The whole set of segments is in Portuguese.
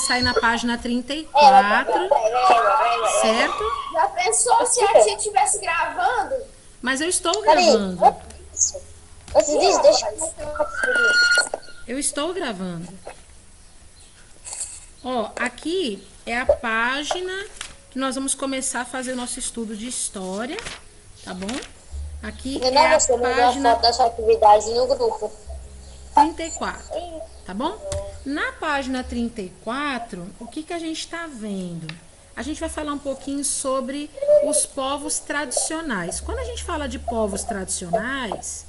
começar aí na página 34, certo? Já pensou se a gente estivesse gravando? Mas eu estou Peraí, gravando. isso. Antes disso, deixa eu mostrar uma coisa. Eu estou gravando. Ó, aqui é a página que nós vamos começar a fazer o nosso estudo de história, tá bom? Aqui é Não, a você mandou a página foto da sua atividade no grupo. 34, tá bom? Na página 34, o que que a gente está vendo? A gente vai falar um pouquinho sobre os povos tradicionais. Quando a gente fala de povos tradicionais,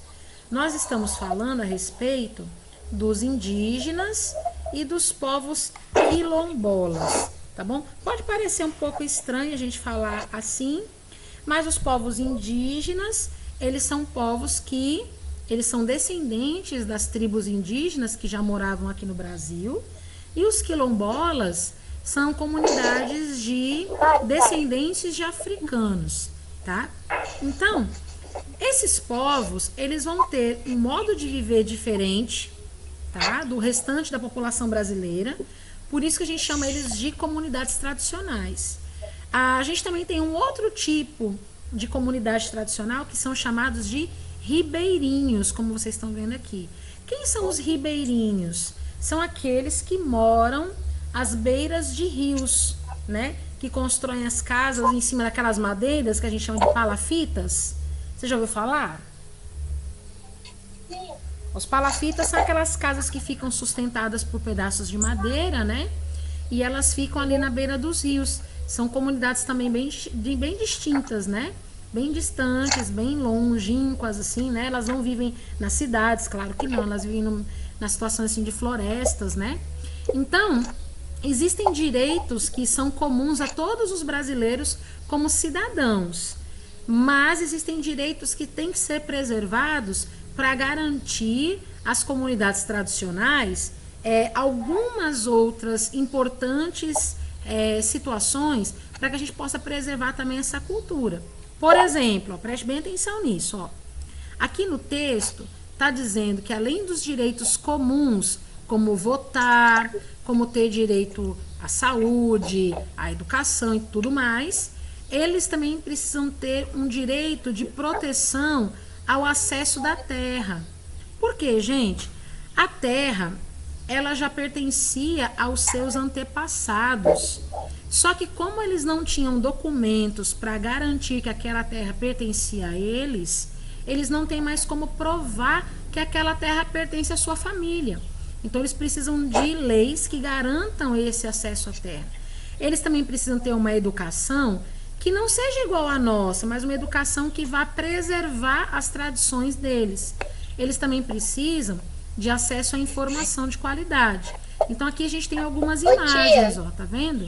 nós estamos falando a respeito dos indígenas e dos povos quilombolas, tá bom? Pode parecer um pouco estranho a gente falar assim, mas os povos indígenas, eles são povos que eles são descendentes das tribos indígenas que já moravam aqui no Brasil, e os quilombolas são comunidades de descendentes de africanos, tá? Então, esses povos, eles vão ter um modo de viver diferente, tá? Do restante da população brasileira, por isso que a gente chama eles de comunidades tradicionais. A gente também tem um outro tipo de comunidade tradicional que são chamados de ribeirinhos, como vocês estão vendo aqui. Quem são os ribeirinhos? São aqueles que moram às beiras de rios, né? Que constroem as casas em cima daquelas madeiras que a gente chama de palafitas. Você já ouviu falar? Os palafitas são aquelas casas que ficam sustentadas por pedaços de madeira, né? E elas ficam ali na beira dos rios. São comunidades também bem distintas, né? Bem distantes, bem longínquas, assim, né? Elas não vivem nas cidades, claro que não. Elas vivem nas situações, assim, de florestas, né? Então, existem direitos que são comuns a todos os brasileiros como cidadãos. Mas existem direitos que têm que ser preservados para garantir às comunidades tradicionais algumas outras importantes situações para que a gente possa preservar também essa cultura. Por exemplo, ó, preste bem atenção nisso. Ó. Aqui no texto está dizendo que além dos direitos comuns, como votar, como ter direito à saúde, à educação e tudo mais, eles também precisam ter um direito de proteção ao acesso da terra. Por quê, gente? A terra, ela já pertencia aos seus antepassados. Só que como eles não tinham documentos para garantir que aquela terra pertencia a eles, eles não têm mais como provar que aquela terra pertence à sua família. Então eles precisam de leis que garantam esse acesso à terra. Eles também precisam ter uma educação que não seja igual à nossa, mas uma educação que vá preservar as tradições deles. Eles também precisam de acesso à informação de qualidade. Então aqui a gente tem algumas imagens, ó, tá vendo?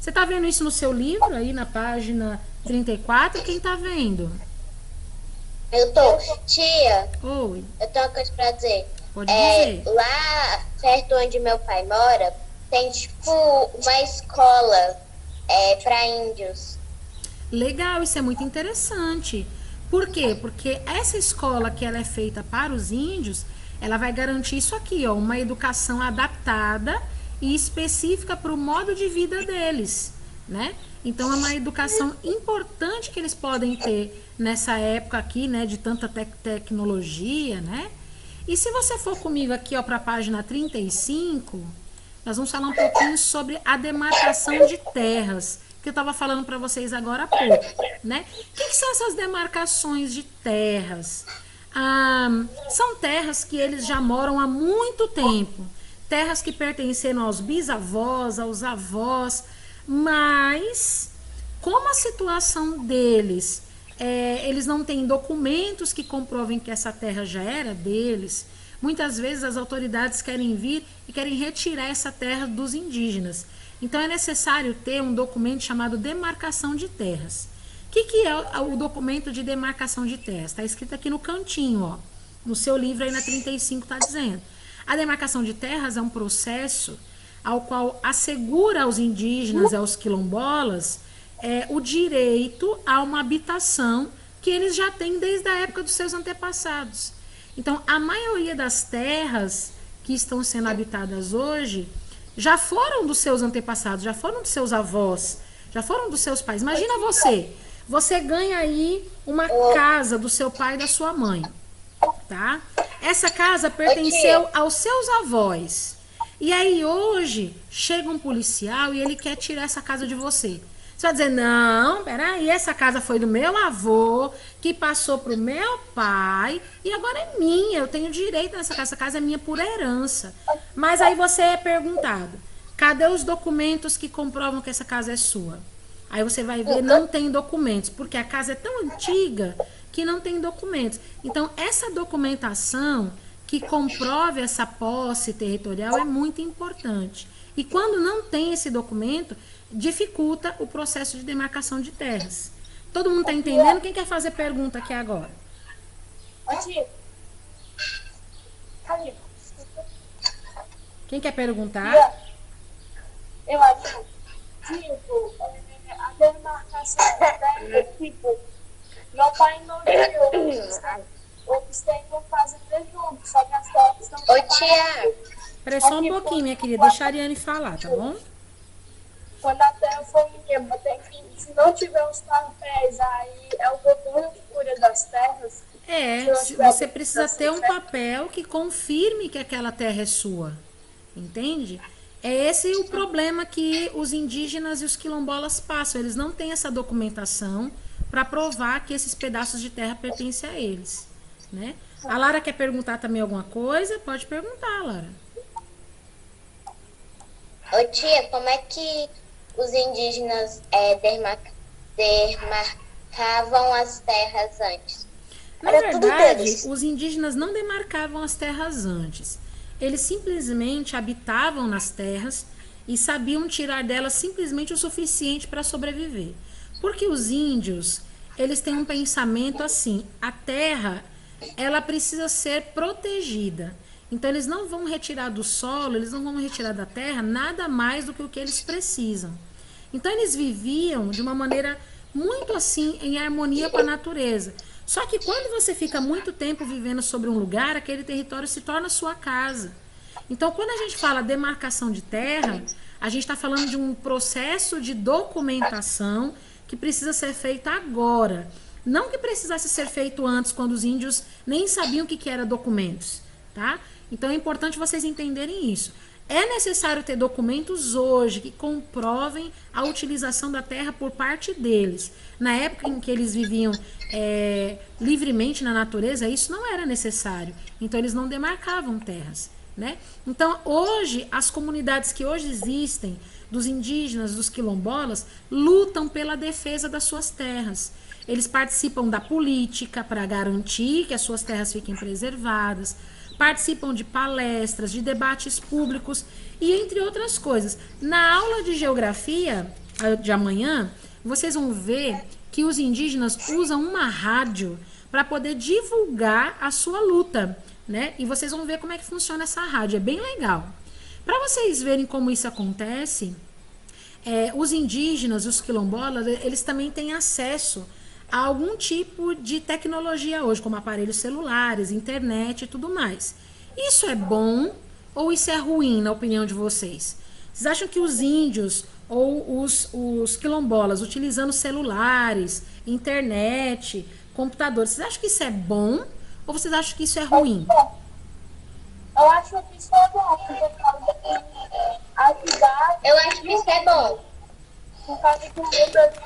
Você tá vendo isso no seu livro aí na página 34? Quem tá vendo? Eu tô. Tia, Oi, eu tenho uma coisa pra dizer. pode dizer. Lá perto onde meu pai mora, tem tipo uma escola pra índios. Legal, isso é muito interessante. Por quê? Porque essa escola que ela é feita para os índios, ela vai garantir isso aqui, ó, uma educação adaptada e específica para o modo de vida deles, né? Então é uma educação importante que eles podem ter nessa época aqui, né, de tanta tecnologia, né? E se você for comigo aqui, ó, para a página 35, nós vamos falar um pouquinho sobre a demarcação de terras, que eu estava falando para vocês agora há pouco, né? O que são essas demarcações de terras? São terras que eles já moram há muito tempo, terras que pertenceram aos bisavós, aos avós, mas como a situação deles, eles não têm documentos que comprovem que essa terra já era deles, muitas vezes as autoridades querem vir e querem retirar essa terra dos indígenas. Então é necessário ter um documento chamado demarcação de terras. O que é o documento de demarcação de terras? Está escrito aqui no cantinho, ó. No seu livro aí na 35 está dizendo. A demarcação de terras é um processo ao qual assegura aos indígenas e aos quilombolas o direito a uma habitação que eles já têm desde a época dos seus antepassados. Então, a maioria das terras que estão sendo habitadas hoje já foram dos seus antepassados, já foram dos seus avós, já foram dos seus pais. Imagina você ganha aí uma casa do seu pai e da sua mãe, tá? Essa casa pertenceu aos seus avós. E aí hoje chega um policial e ele quer tirar essa casa de você. Você vai dizer, não, peraí, essa casa foi do meu avô, que passou pro meu pai, e agora é minha, eu tenho direito nessa casa, essa casa é minha por herança. Mas aí você é perguntado, cadê os documentos que comprovam que essa casa é sua? Aí você vai ver, não tem documentos, porque a casa é tão antiga que não tem documentos. Então, essa documentação que comprove essa posse territorial é muito importante. E quando não tem esse documento, dificulta o processo de demarcação de terras. Todo mundo está entendendo? Quem quer fazer pergunta aqui agora? Quem quer perguntar? Eu acho, tipo, a demarcação da terra, tipo, meu pai não criou, eles têm uma fazenda junto, só que as terras estão... Ô, tia, Espera só um pouquinho, minha querida. Deixa a Ariane falar, tá bom? Quando a terra for minha, vou ter que, se não tiver os papéis, aí é o governo que cuida das terras. Você precisa ter um papel que confirme que aquela terra é sua. Entende? É esse o problema que os indígenas e os quilombolas passam. Eles não têm essa documentação para provar que esses pedaços de terra pertencem a eles, né? A Lara quer perguntar também alguma coisa? Pode perguntar, Lara. ô tia, como é que os indígenas demarcavam as terras antes? Na Era tudo verdade, deles. os indígenas não demarcavam as terras antes. Eles simplesmente habitavam nas terras e sabiam tirar delas simplesmente o suficiente para sobreviver. Porque os índios, eles têm um pensamento assim, a terra, ela precisa ser protegida. Então, eles não vão retirar do solo, eles não vão retirar da terra nada mais do que o que eles precisam. Então, eles viviam de uma maneira muito assim, em harmonia com a natureza. Só que quando você fica muito tempo vivendo sobre um lugar, aquele território se torna sua casa. Então, quando a gente fala demarcação de terra, a gente está falando de um processo de documentação que precisa ser feito agora. Não que precisasse ser feito antes, quando os índios nem sabiam o que era documentos, tá? Então, é importante vocês entenderem isso. É necessário ter documentos hoje que comprovem a utilização da terra por parte deles. Na época em que eles viviam livremente na natureza, isso não era necessário. Então, eles não demarcavam terras, né? Então, hoje, as comunidades que hoje existem, dos indígenas, dos quilombolas, lutam pela defesa das suas terras. Eles participam da política para garantir que as suas terras fiquem preservadas, participam de palestras, de debates públicos e entre outras coisas. Na aula de geografia de amanhã, vocês vão ver que os indígenas usam uma rádio para poder divulgar a sua luta, né? E vocês vão ver como é que funciona essa rádio, é bem legal. Para vocês verem como isso acontece, os indígenas, os quilombolas, eles também têm acesso a algum tipo de tecnologia hoje, como aparelhos celulares, internet e tudo mais. Isso é bom ou isso é ruim, na opinião de vocês? Vocês acham que os índios ou os quilombolas, utilizando celulares, internet, computadores, vocês acham que isso é bom ou vocês acham que isso é ruim? Eu acho que isso é bom, por causa que a cidade... Eu acho que isso é bom. Por causa que o mundo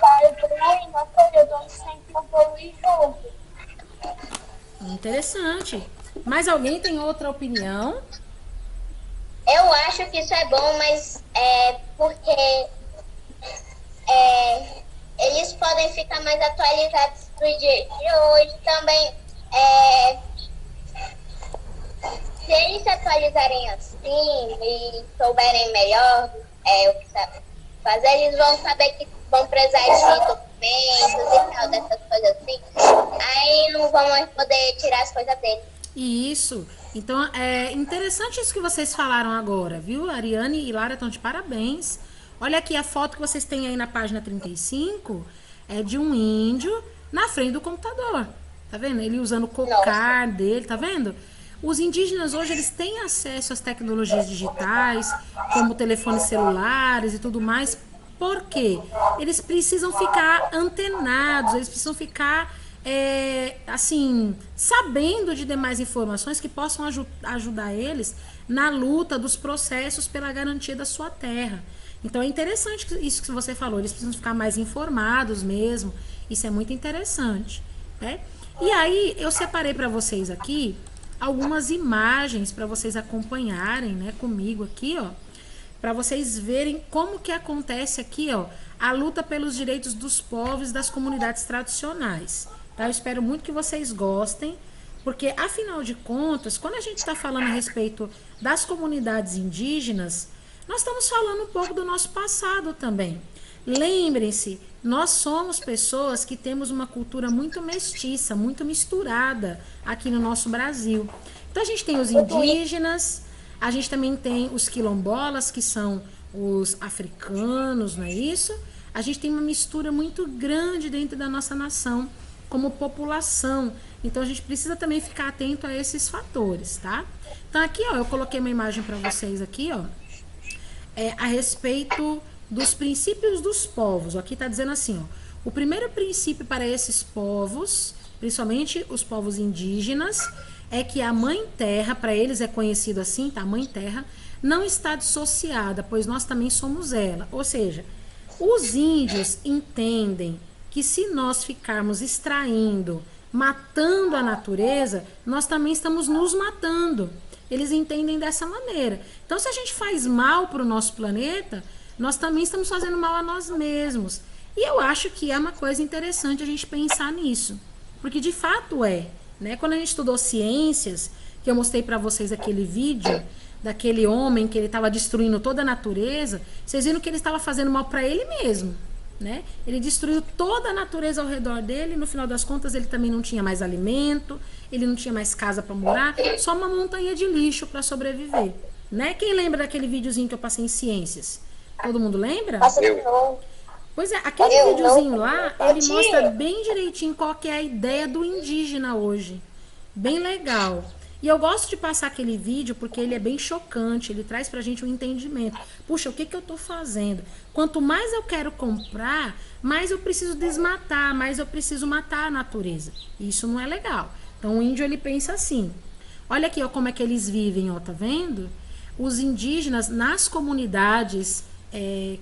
vai evoluir, nós podemos sempre evoluir junto. Interessante. Mas alguém tem outra opinião? Eu acho que isso é bom, mas porque eles podem ficar mais atualizados do dia de hoje também. Se eles se atualizarem assim e souberem melhor o que fazer, eles vão saber que vão precisar de documentos e tal, dessas coisas assim. Aí não vão mais poder tirar as coisas deles. Isso. Então, é interessante isso que vocês falaram agora, viu? Ariane e Lara estão de parabéns. Olha aqui a foto que vocês têm aí na página 35, é de um índio na frente do computador. Tá vendo? Ele usando o cocar dele, tá vendo? Os indígenas hoje, eles têm acesso às tecnologias digitais, como telefones celulares e tudo mais. Por quê? Eles precisam ficar antenados, eles precisam ficar, assim, sabendo de demais informações que possam ajudar eles na luta dos processos pela garantia da sua terra. Então é interessante isso que você falou, eles precisam ficar mais informados mesmo, isso é muito interessante, né? E aí eu separei para vocês aqui algumas imagens para vocês acompanharem, né, comigo aqui, ó, para vocês verem como que acontece aqui, ó, a luta pelos direitos dos povos e das comunidades tradicionais. Tá? Eu espero muito que vocês gostem, porque afinal de contas, quando a gente está falando a respeito das comunidades indígenas, nós estamos falando um pouco do nosso passado também. Lembrem-se, nós somos pessoas que temos uma cultura muito mestiça, muito misturada aqui no nosso Brasil. Então a gente tem os indígenas, a gente também tem os quilombolas, que são os africanos, não é isso? A gente tem uma mistura muito grande dentro da nossa nação, como população. Então a gente precisa também ficar atento a esses fatores, tá? Então aqui, ó, eu coloquei uma imagem para vocês aqui, ó, a respeito dos princípios dos povos. Aqui está dizendo assim, ó, o primeiro princípio para esses povos, principalmente os povos indígenas, é que a Mãe Terra, para eles é conhecido assim, tá? A Mãe Terra não está dissociada, pois nós também somos ela. Ou seja, os índios entendem que se nós ficarmos extraindo, matando a natureza, nós também estamos nos matando. Eles entendem dessa maneira. Então, se a gente faz mal para o nosso planeta, nós também estamos fazendo mal a nós mesmos. E eu acho que é uma coisa interessante a gente pensar nisso. Porque de fato é, né? Quando a gente estudou ciências, que eu mostrei para vocês aquele vídeo daquele homem que ele estava destruindo toda a natureza, vocês viram que ele estava fazendo mal para ele mesmo, né? Ele destruiu toda a natureza ao redor dele, e no final das contas ele também não tinha mais alimento, ele não tinha mais casa para morar, só uma montanha de lixo para sobreviver, né? Quem lembra daquele videozinho que eu passei em ciências? Todo mundo lembra? Pois é, aquele videozinho lá, ele mostra bem direitinho qual que é a ideia do indígena hoje. Bem legal. E eu gosto de passar aquele vídeo porque ele é bem chocante, ele traz pra gente um entendimento. Puxa, o que que eu tô fazendo? Quanto mais eu quero comprar, mais eu preciso desmatar, mais eu preciso matar a natureza. Isso não é legal. Então o índio, ele pensa assim. Olha aqui, ó, como é que eles vivem, ó, tá vendo? Os indígenas nas comunidades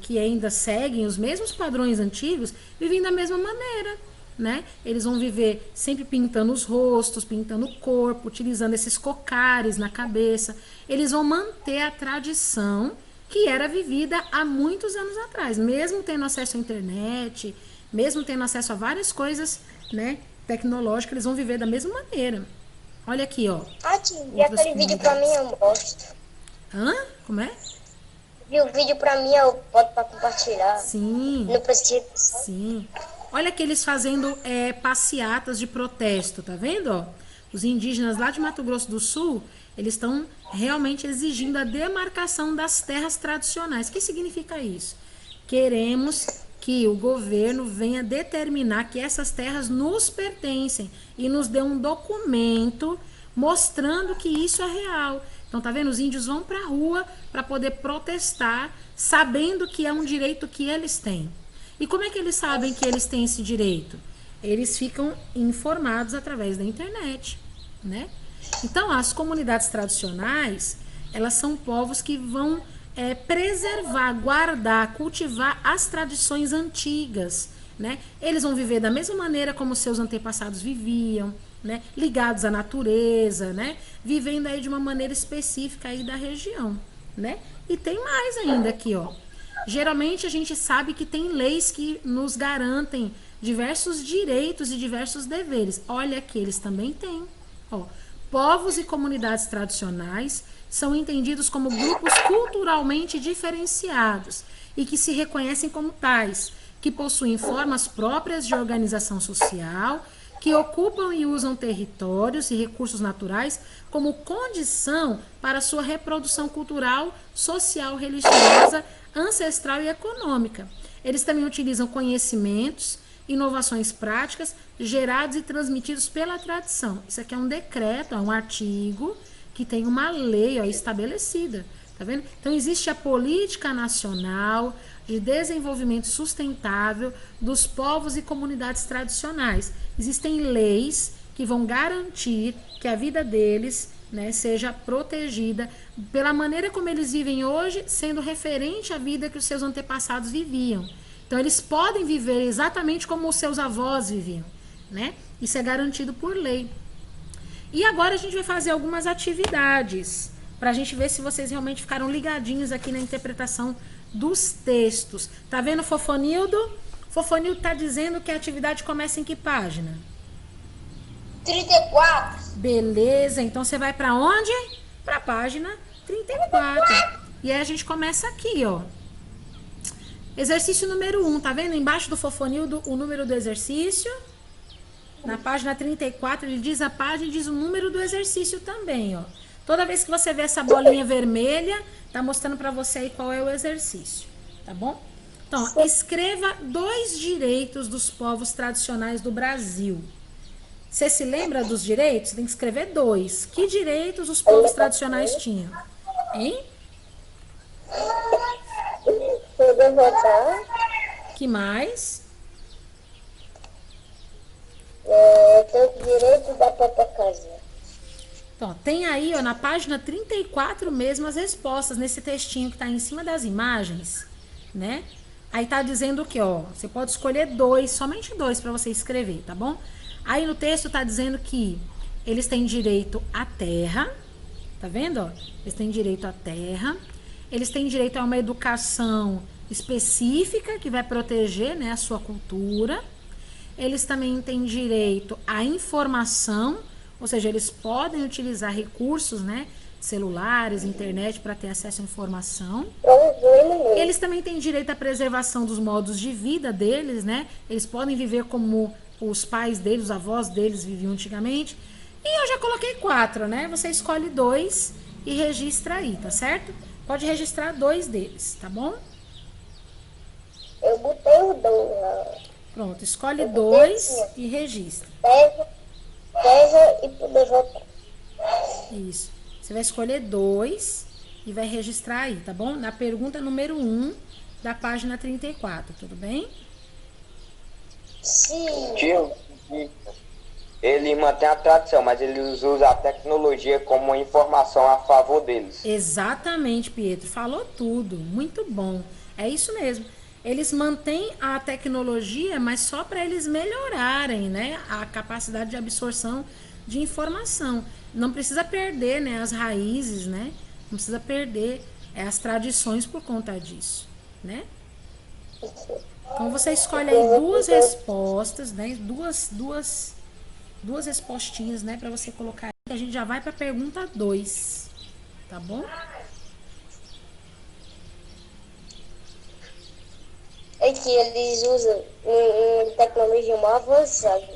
que ainda seguem os mesmos padrões antigos, vivem da mesma maneira, né? Eles vão viver sempre pintando os rostos, pintando o corpo, utilizando esses cocares na cabeça. Eles vão manter a tradição que era vivida há muitos anos atrás, mesmo tendo acesso à internet, mesmo tendo acesso a várias coisas, né, tecnológicas, eles vão viver da mesma maneira. Olha aqui, ó. E aquele vídeo pra mim eu mostro. Hã? Como é? E o vídeo pra mim eu boto pra compartilhar. Sim. No prestígio. Sim. Olha que eles fazendo passeatas de protesto, tá vendo? Ó? Os indígenas lá de Mato Grosso do Sul, eles estão realmente exigindo a demarcação das terras tradicionais. O que significa isso? Queremos que o governo venha determinar que essas terras nos pertencem e nos dê um documento mostrando que isso é real. Então, tá vendo? Os índios vão para a rua para poder protestar, sabendo que é um direito que eles têm. E como é que eles sabem que eles têm esse direito? Eles ficam informados através da internet, né? Então, as comunidades tradicionais, elas são povos que vão preservar, guardar, cultivar as tradições antigas, né? Eles vão viver da mesma maneira como seus antepassados viviam, né? Ligados à natureza, né? Vivendo aí de uma maneira específica aí da região, né? E tem mais ainda aqui, ó. Geralmente a gente sabe que tem leis que nos garantem diversos direitos e diversos deveres. Olha aqui, eles também têm. Ó, povos e comunidades tradicionais são entendidos como grupos culturalmente diferenciados e que se reconhecem como tais, que possuem formas próprias de organização social, que ocupam e usam territórios e recursos naturais como condição para sua reprodução cultural, social, religiosa, ancestral e econômica. Eles também utilizam conhecimentos, inovações práticas gerados e transmitidos pela tradição. Isso aqui é um decreto, é um artigo que tem uma lei, ó, estabelecida. Tá vendo? Então, existe a Política Nacional de Desenvolvimento Sustentável dos Povos e Comunidades Tradicionais. Existem leis que vão garantir que a vida deles, né, seja protegida pela maneira como eles vivem hoje, sendo referente à vida que os seus antepassados viviam. Então, eles podem viver exatamente como os seus avós viviam, né? Isso é garantido por lei. E agora a gente vai fazer algumas atividades para a gente ver se vocês realmente ficaram ligadinhos aqui na interpretação dos textos. Tá vendo, Fofonildo? Fofonildo tá dizendo que a atividade começa em que página? 34. Beleza, então você vai para onde? Para a página 34. E aí a gente começa aqui, ó. Exercício número 1, tá vendo? Embaixo do Fofonildo o número do exercício. Na página 34 ele diz a página e diz o número do exercício também, ó. Toda vez que você vê essa bolinha vermelha, tá mostrando para você aí qual é o exercício, tá bom? Então, ó, escreva 2 direitos dos povos tradicionais do Brasil. Você se lembra dos direitos? Tem que escrever 2. Que direitos os povos tradicionais tinham? Hein? Poder votar, Que mais? ter o direito da própria casa. Então, tem aí, ó, na página 34 mesmo as respostas nesse textinho que tá em cima das imagens, né? Aí tá dizendo o que, ó? Você pode escolher 2, somente 2 para você escrever, tá bom? Aí no texto tá dizendo que eles têm direito à terra, tá vendo, ó? Eles têm direito à terra, eles têm direito a uma educação específica que vai proteger, né, a sua cultura. Eles também têm direito à informação, ou seja, eles podem utilizar recursos, né, celulares, internet para ter acesso à informação. Eles também têm direito à preservação dos modos de vida deles, né? Eles podem viver como os pais deles, os avós deles viviam antigamente. E eu já coloquei 4, né? Você escolhe 2 e registra aí, tá certo? Pode registrar 2 deles, tá bom? Eu botei o 2. Pronto, escolhe 2 e registra. Terra e poder votar. Isso. Você vai escolher 2 e vai registrar aí, tá bom? Na pergunta número 1 da página 34, tudo bem? Sim. Tio, ele mantém a tradição, mas eles usam a tecnologia como uma informação a favor deles. Exatamente, Pietro. Falou tudo. Muito bom. É isso mesmo. Eles mantêm a tecnologia, mas só para eles melhorarem, né, a capacidade de absorção de informação. Não precisa perder, né, as raízes, né? Não precisa perder as tradições por conta disso, né? Então você escolhe aí 2 respostas, né? Duas respostinhas, né, para você colocar aí. A gente já vai para a pergunta 2, tá bom? É que eles usam tecnologia muito avançada.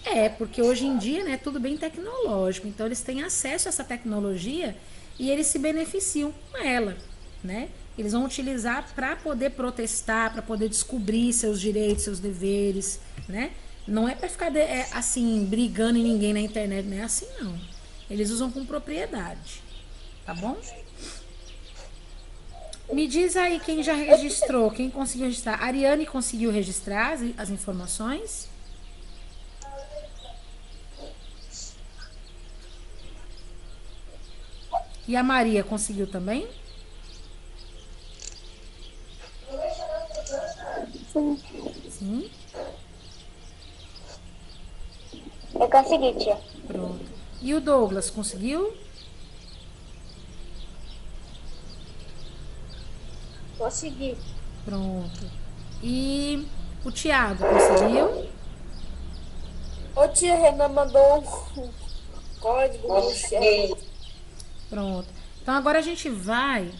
É, porque hoje em dia, né, é tudo bem tecnológico. Então, eles têm acesso a essa tecnologia e eles se beneficiam com ela, né? Eles vão utilizar para poder protestar, para poder descobrir seus direitos, seus deveres, né? Não é para ficar, assim, brigando em ninguém na internet, não é assim, não. Eles usam com propriedade, tá bom? Me diz aí quem já registrou, quem conseguiu registrar. A Ariane conseguiu registrar as informações? E a Maria conseguiu também? Sim. Eu consegui, tia. Pronto. E o Douglas conseguiu? Consegui. Pronto. E o Thiago conseguiu? Ô tia Renan mandou um código no chat. Pronto. Então agora a gente vai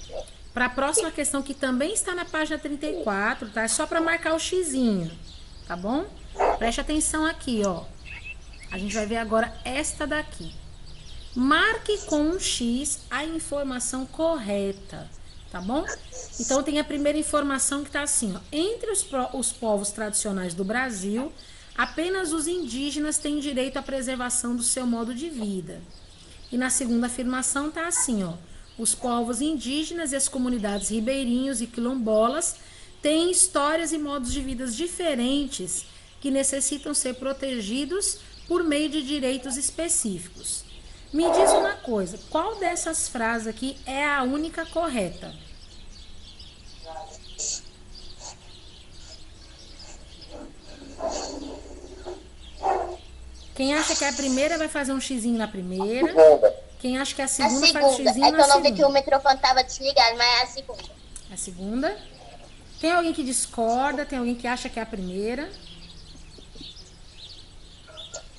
para a próxima questão que também está na página 34, tá? É só para marcar o xizinho, tá bom? Preste atenção aqui, ó. A gente vai ver agora esta daqui. Marque com um X a informação correta, tá bom? Então tem a primeira informação que está assim, ó. Entre os povos tradicionais do Brasil, apenas os indígenas têm direito à preservação do seu modo de vida. E na segunda afirmação tá assim, ó. Os povos indígenas e as comunidades ribeirinhos e quilombolas têm histórias e modos de vida diferentes que necessitam ser protegidos por meio de direitos específicos. Me diz uma coisa, qual dessas frases aqui é a única correta? Quem acha que é a primeira vai fazer um xizinho na primeira. Quem acha que é a A segunda faz um segunda. xizinho É que na eu não vi que o segunda. microfone tava desligado, mas é a segunda. A segunda. Tem alguém que discorda? Tem alguém que acha que é a primeira?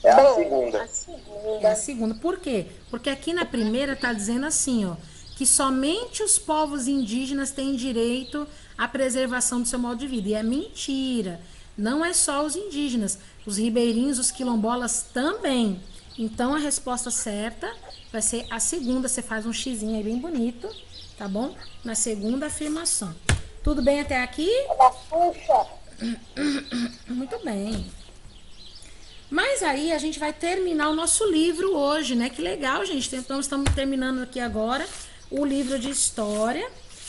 É a Bom, segunda. a segunda. É a segunda. Por quê? Porque aqui na primeira tá dizendo assim, ó, que somente os povos indígenas têm direito à preservação do seu modo de vida. E é mentira. Não é só os indígenas. Os ribeirinhos, os quilombolas também. Então a resposta certa vai ser a segunda. Você faz um xizinho aí bem bonito, tá bom? Na segunda afirmação. Tudo bem até aqui? Puxa. Muito bem. Mas aí a gente vai terminar o nosso livro hoje, né? Que legal, gente. Então estamos terminando aqui agora o livro de história,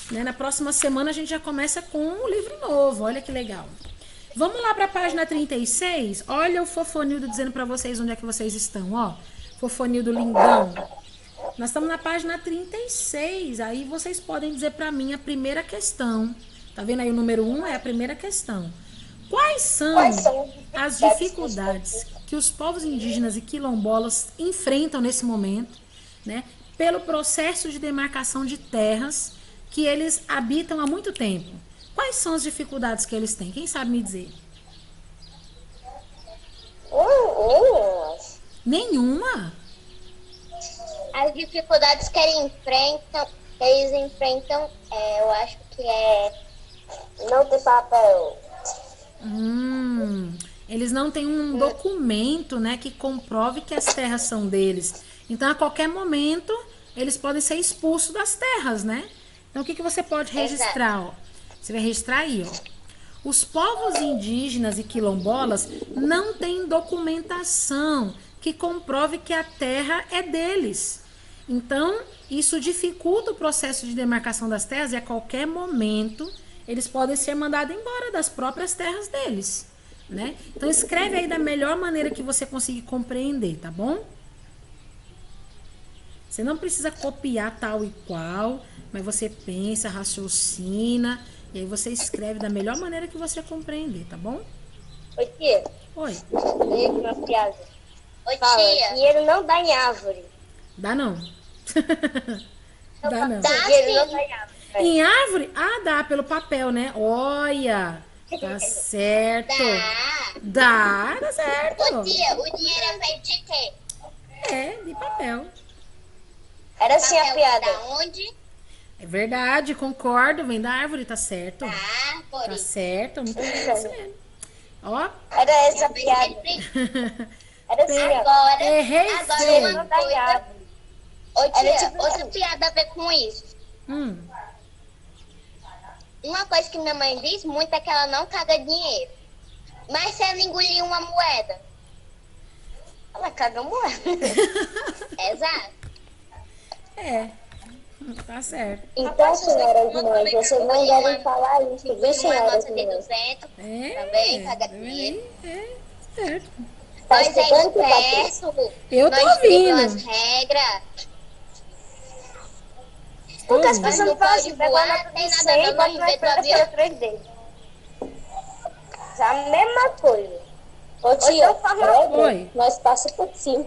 né? Na próxima semana a gente já começa com um livro novo. Olha que legal. Vamos lá para a página 36. Olha o Fofonildo dizendo para vocês onde é que vocês estão, ó. Fofonildo lindão. Nós estamos na página 36. Aí vocês podem dizer para mim a primeira questão. Tá vendo aí o número 1 é a primeira questão. Quais são as dificuldades que os povos indígenas e quilombolas enfrentam nesse momento, né, pelo processo de demarcação de terras que eles habitam há muito tempo? Quais são as dificuldades que eles têm? Quem sabe me dizer? Nenhuma? As dificuldades que eles enfrentam, eu acho que é Não tem papel. Eles não têm um documento, né, que comprove que as terras são deles. Então, a qualquer momento, eles podem ser expulsos das terras, né? Então, o que você pode registrar? Ó? Você vai registrar aí, ó. Os povos indígenas e quilombolas não têm documentação que comprove que a terra é deles. Então, isso dificulta o processo de demarcação das terras e a qualquer momento eles podem ser mandados embora das próprias terras deles, né? Então, escreve aí da melhor maneira que você conseguir compreender, tá bom? Você não precisa copiar tal e qual, mas você pensa, raciocina, e aí você escreve da melhor maneira que você compreender, tá bom? Oi, tia. Oi. Diga uma piada. Oi, Fala, tia. dinheiro não dá em árvore. Dá não. Dá não. Dá Dinheiro não sim. dá em árvore. Em árvore? Ah, dá, pelo papel, né? Olha, tá certo. Tá certo. Ô, tia, o dinheiro é feito de quê? É, de papel. Era assim a Papel piada. da onde? É verdade, concordo. Vem da árvore, tá certo. Por Tá isso. certo, muito bem, isso mesmo. Ó, Era essa a Eu piada. sempre... Era assim, ó. Agora errei uma feio. Não dá em coisa... árvore. Ô, Era tia, tipo outra assim. piada a ver com isso. Hum, Uma coisa que minha mãe diz muito é que ela não caga dinheiro. Mas se ela engolir uma moeda, Ela caga moeda. exato. é. Tá certo. Então, senhoras e mães, vocês não devem falar isso, viu, Uma senhoras nota e de mães? 200, É. também caga tá dinheiro. vendo aí? É, certo. Tá Nós é escutando, Patrícia? esperto, Eu tô nós dribla ouvindo. as regras. Porque as Ouvindo. pessoas não Mas fazem, não pegou a pode nota voar, de tem 100 nada e não, bota não na inventa frente avião. pela 3D. É a mesma coisa. Ô tia, Oi. nós passa por cima.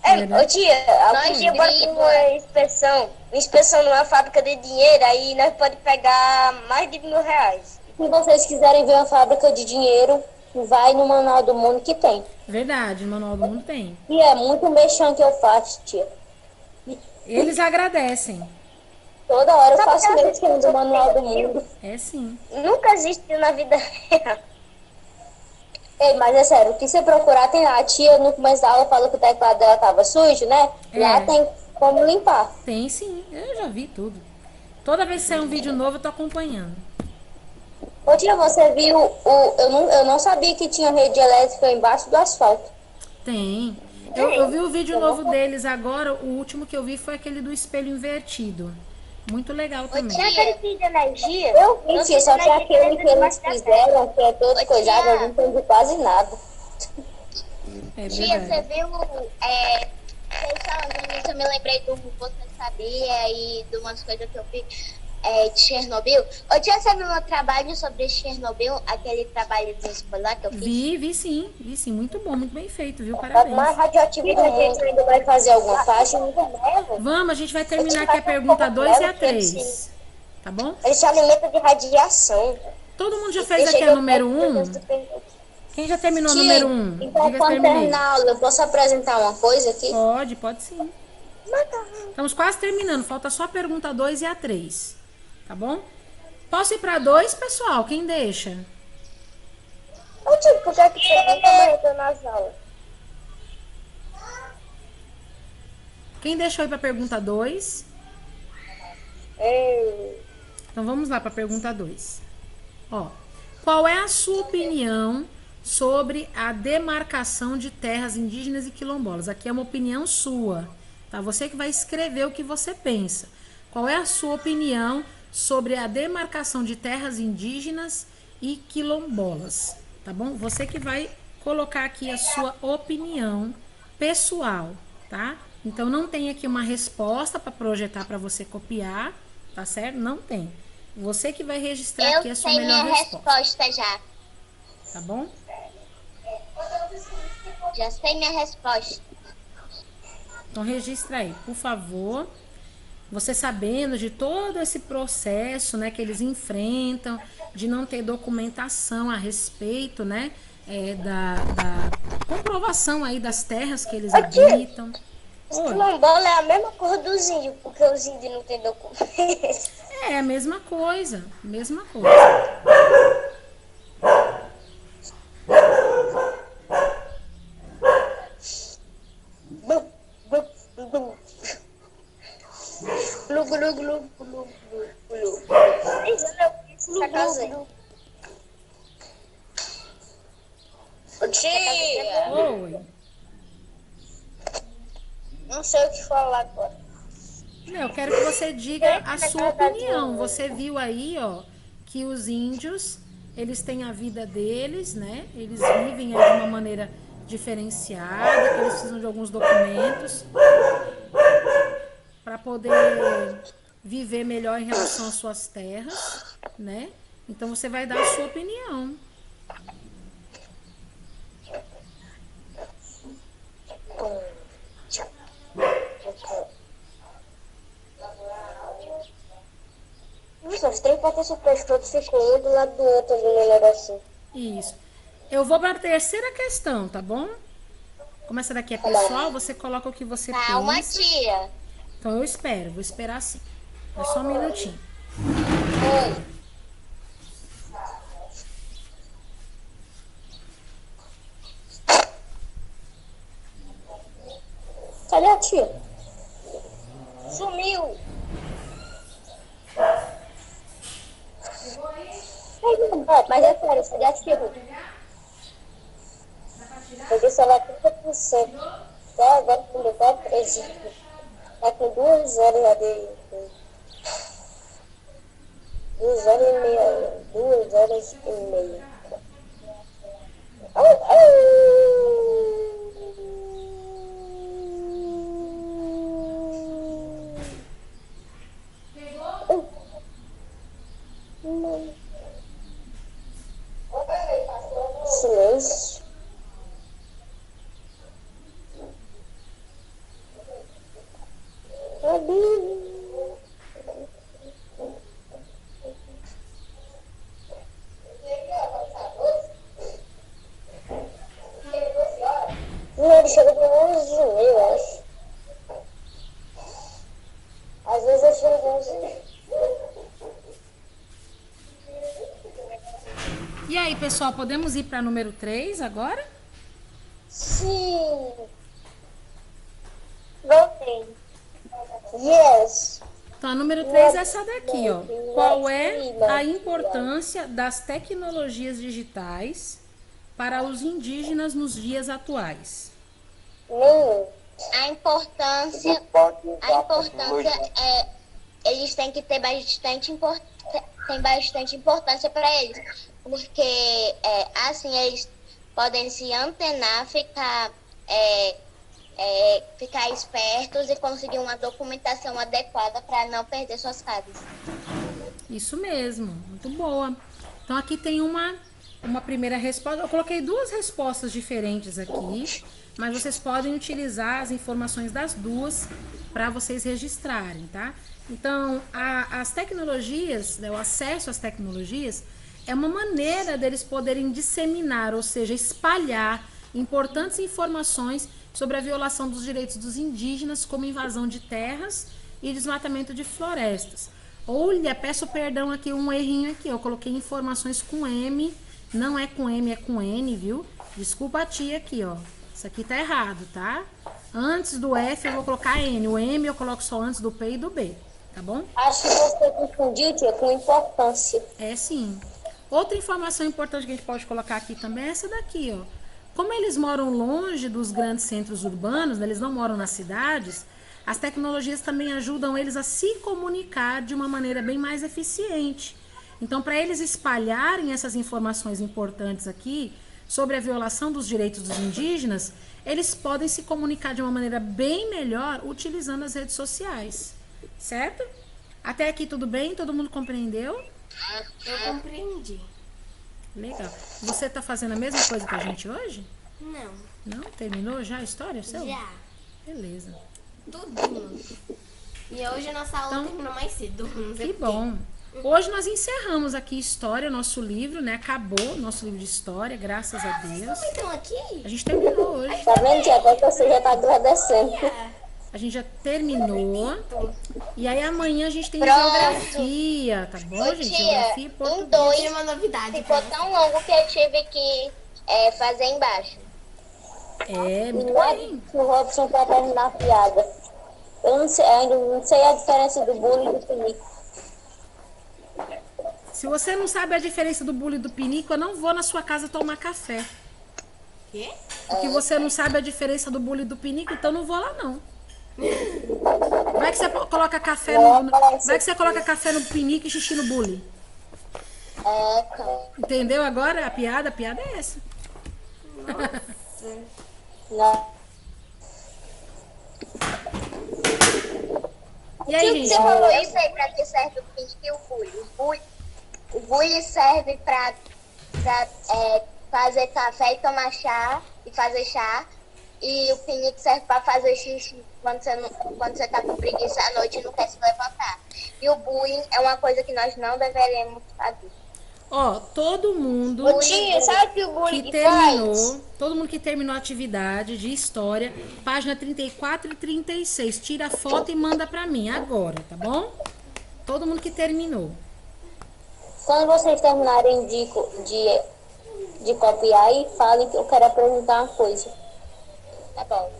Verdade. Ô tia, algum Nós dia bora pra dribla. uma inspeção numa fábrica de dinheiro, aí nós pode pegar mais de R$1.000. Se vocês quiserem ver uma fábrica de dinheiro, vai no Manual do Mundo que tem. Verdade, no Manual do Mundo tem. E é muito mexão que eu faço, tia. Eles agradecem. Toda hora eu faço mexão do Manual do Mundo. É sim. Nunca existiu na vida real. Ei, mas é sério, o que você procurar tem lá. A tia no começo da aula falou que o teclado dela tava sujo, né? É. Lá tem como limpar. Tem sim. Eu já vi tudo. Toda vez que sair um vídeo novo, eu tô acompanhando. Ô tia, você viu eu não sabia que tinha rede elétrica embaixo do asfalto. Tem. Eu vi o vídeo novo deles agora. O último que eu vi foi aquele do espelho invertido. Muito legal também. Tia, Aquele fio de energia. Eu vi, tia, só que aquele que eles fizeram, que é todo Ô, coisado, tia. eu não entendi quase nada. É tia, você verdade. viu, vocês falando isso, eu me lembrei do Você Sabia e de umas coisas que eu vi de Chernobyl. Ô, tia, você viu meu trabalho sobre Chernobyl, aquele trabalho de escolar que eu fiz? Vi sim. Muito bom, muito bem feito, viu? É o mais Parabéns. radioativo do mundo. Ainda vai fazer alguma página. Vamos, a gente vai terminar aqui a pergunta 2 e a 3. Tá bom? Ele se alimenta de radiação. Todo mundo já fez aqui a número 1? Quem já terminou a número 1? Então, Diga quando terminei. terminar a aula, eu posso apresentar uma coisa aqui? Pode sim. Estamos quase terminando, falta só a pergunta 2 e a 3. Tá bom? Posso ir para 2, pessoal? Quem deixa? Ô, tio, por que você nunca apresentou nas aulas? Quem deixou ir para a pergunta 2? Então vamos lá para a pergunta 2. Ó, qual é a sua opinião sobre a demarcação de terras indígenas e quilombolas? Aqui é uma opinião sua, tá? Você que vai escrever o que você pensa. Qual é a sua opinião sobre a demarcação de terras indígenas e quilombolas? Tá bom? Você que vai colocar aqui a sua opinião pessoal, tá? Então não tem aqui uma resposta para projetar para você copiar, tá certo? Não tem. Você que vai registrar aqui a Eu sua sei melhor minha resposta, resposta já. tá bom? Já sei minha resposta. Então registra aí, por favor. Você sabendo de todo esse processo, né, que eles enfrentam, de não ter documentação a respeito, né, da comprovação aí das terras que eles habitam. Os Oi. quilombolas é a mesma cor dos índios, porque os índios não têm documento. É a mesma coisa, mesma coisa. Glu, glu, glu, glu, glu, glu. Essa casa aí. Ô, tia, Oi. não sei o que falar agora. Não, eu quero que você diga a sua opinião. Você viu aí, ó, que os índios, eles têm a vida deles, né? Eles vivem aí de uma maneira diferenciada, que eles precisam de alguns documentos para poder viver melhor em relação às suas terras, né? Então você vai dar a sua opinião. Nossa, os três participantes todos ficam um do lado do outro ali no negocinho. Isso. Eu vou para a terceira questão, tá bom? Como essa daqui é pessoal, você coloca o que você Calma, pensa. tia. Então eu espero, vou esperar sim. É só um minutinho. Oi. Cadê a tia? Sumiu. Mas é sério, cadê a tia? Peguei celular 30%. Até agora com meu pai 13. Tá com 2 horas já de. 2 horas e meia. 2 horas e meia. Au, silêncio. Não, ele chega de 11h30, eu acho. Às vezes eu chego de 11h30. E aí, pessoal, podemos ir para número 3 agora? Sim. Voltei. Yes. Então, a número 3 é essa daqui, ó. Qual é a importância das tecnologias digitais para os indígenas nos dias atuais? Nenhum. A importância, Pode usar a importância tecnologia. eles têm que ter tem bastante importância para eles, porque assim eles podem se antenar, ficar espertos e conseguir uma documentação adequada para não perder suas casas. Isso mesmo, muito boa. Então aqui tem uma primeira resposta. Eu coloquei duas respostas diferentes aqui, mas vocês podem utilizar as informações das duas para vocês registrarem, tá? Então, as tecnologias, né, o acesso às tecnologias é uma maneira deles poderem disseminar, ou seja, espalhar importantes informações sobre a violação dos direitos dos indígenas, como invasão de terras e desmatamento de florestas. Olha, peço perdão aqui, um errinho aqui, eu coloquei informações com M, não é com M, é com N, viu? Desculpa a tia aqui, ó. Isso aqui tá errado, tá? Antes do F eu vou colocar N, o M eu coloco só antes do P e do B, tá bom? Acho que você confundiu, tia, com importância. É sim. Outra informação importante que a gente pode colocar aqui também é essa daqui, ó. Como eles moram longe dos grandes centros urbanos, né, eles não moram nas cidades, as tecnologias também ajudam eles a se comunicar de uma maneira bem mais eficiente. Então, para eles espalharem essas informações importantes aqui sobre a violação dos direitos dos indígenas, eles podem se comunicar de uma maneira bem melhor utilizando as redes sociais. Certo? Até aqui tudo bem? Todo mundo compreendeu? Eu compreendi. Legal. Você tá fazendo a mesma coisa que a gente hoje? Não, Não? Terminou já a história seu? já. Beleza. Tudinho. E hoje a nossa aula Então, terminou mais cedo. Não sei Que por quê. bom. Hoje nós encerramos aqui História, nosso livro, né? Acabou nosso livro de História, graças a Deus. Então aqui? A gente terminou hoje. Tá vendo, tia? Até que você já tá agradecendo. A gente já terminou. E aí amanhã a gente tem Pronto. geografia, tá bom, Ô, gente? tia, Geografia e em português. dois Tem uma novidade. ficou tão longo que eu tive que fazer embaixo. É, muito Lá bem. o Robson pra terminar a piada. Eu não sei, ainda não sei a diferença do bullying e do pinico. Se você não sabe a diferença do bule e do pinico, eu não vou na sua casa tomar café. Quê? Porque você não sabe a diferença do bule e do pinico, então não vou lá não. Vai que você coloca café no. Vai que você coloca café no pinico e xixi no bule. Cara. Entendeu agora a piada? A piada é essa. Não. E aí, gente? Eu sei pra que serve o pinico e o bule. O bule serve pra fazer café e tomar chá, e fazer chá. E o pinico serve pra fazer xixi quando você tá com preguiça à noite e não quer se levantar. E o bullying é uma coisa que nós não deveríamos fazer. Ó, todo mundo Ô, tia, sabe o que o bullying que faz? terminou, todo mundo que terminou a atividade de história, página 34 e 36, tira a foto e manda pra mim agora, tá bom? Todo mundo que terminou. Quando vocês terminarem de copiar aí, falem que eu quero apresentar uma coisa. Tá bom?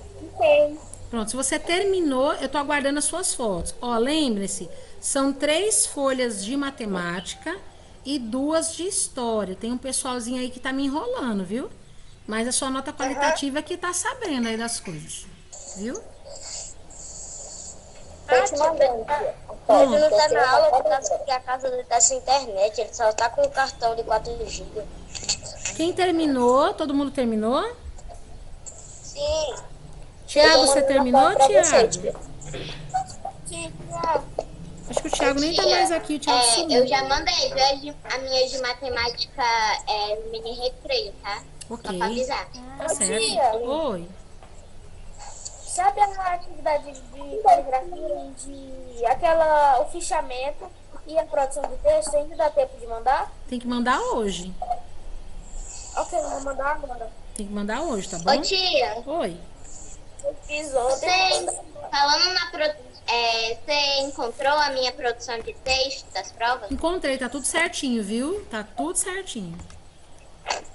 Pronto, se você terminou, eu tô aguardando as suas fotos. Ó, lembre-se, são 3 folhas de matemática e 2 de história. Tem um pessoalzinho aí que tá me enrolando, viu? Mas a sua nota qualitativa é que tá sabendo aí das coisas, viu? Tô te mandando, tia. Ele não tá Você na vai aula fazer. por causa que a casa dele tá sem internet. Ele só tá com o cartão de 4 GB. Quem terminou? Todo mundo terminou? Sim. Tiago, você terminou, Pra você, Tiago? tia. Acho que o Tiago nem tá mais aqui, o Tiago sumiu. Eu já mandei, viu? A minha de matemática mini recreio, tá? Só Ok, pra avisar. tá certo. Tia. Oi. Sabe a atividade de caligrafia, o fichamento e a produção de texto? Ainda dá tempo de mandar? Tem que mandar hoje. Ok, eu vou mandar agora. Tem que mandar hoje, tá bom? Ô tia, Oi. Eu fiz ontem. falando na você encontrou a minha produção de texto das provas? Encontrei, tá tudo certinho, viu? Tá tudo certinho.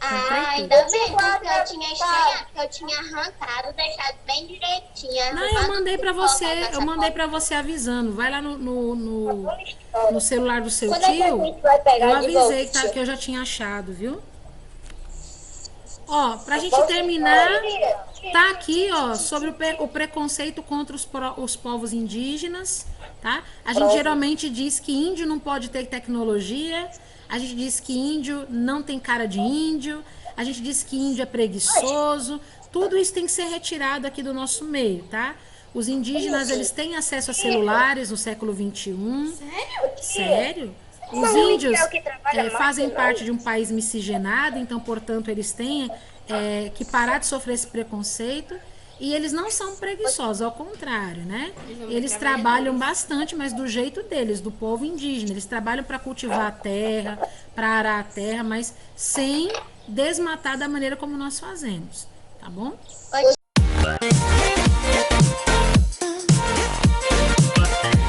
Ah, ainda bem, porque eu tinha estranhado, que eu tinha arrancado, deixado bem direitinho. Não, eu mandei pra você, avisando. Vai lá no celular do seu Quando é que a tio. gente vai Eu pegar de volta, avisei tia? que eu já tinha achado, viu? Ó, pra gente terminar, tá aqui, ó, sobre o preconceito contra os povos indígenas, tá? A gente geralmente diz que índio não pode ter tecnologia, a gente diz que índio não tem cara de índio, a gente diz que índio é preguiçoso, tudo isso tem que ser retirado aqui do nosso meio, tá? Os indígenas, eles têm acesso a celulares no século XXI. Sério? Os índios fazem parte de um país miscigenado, então, portanto, eles têm que parar de sofrer esse preconceito. E eles não são preguiçosos, ao contrário, né? Eles trabalham bastante, mas do jeito deles, do povo indígena. Eles trabalham para cultivar a terra, para arar a terra, mas sem desmatar da maneira como nós fazemos, tá bom?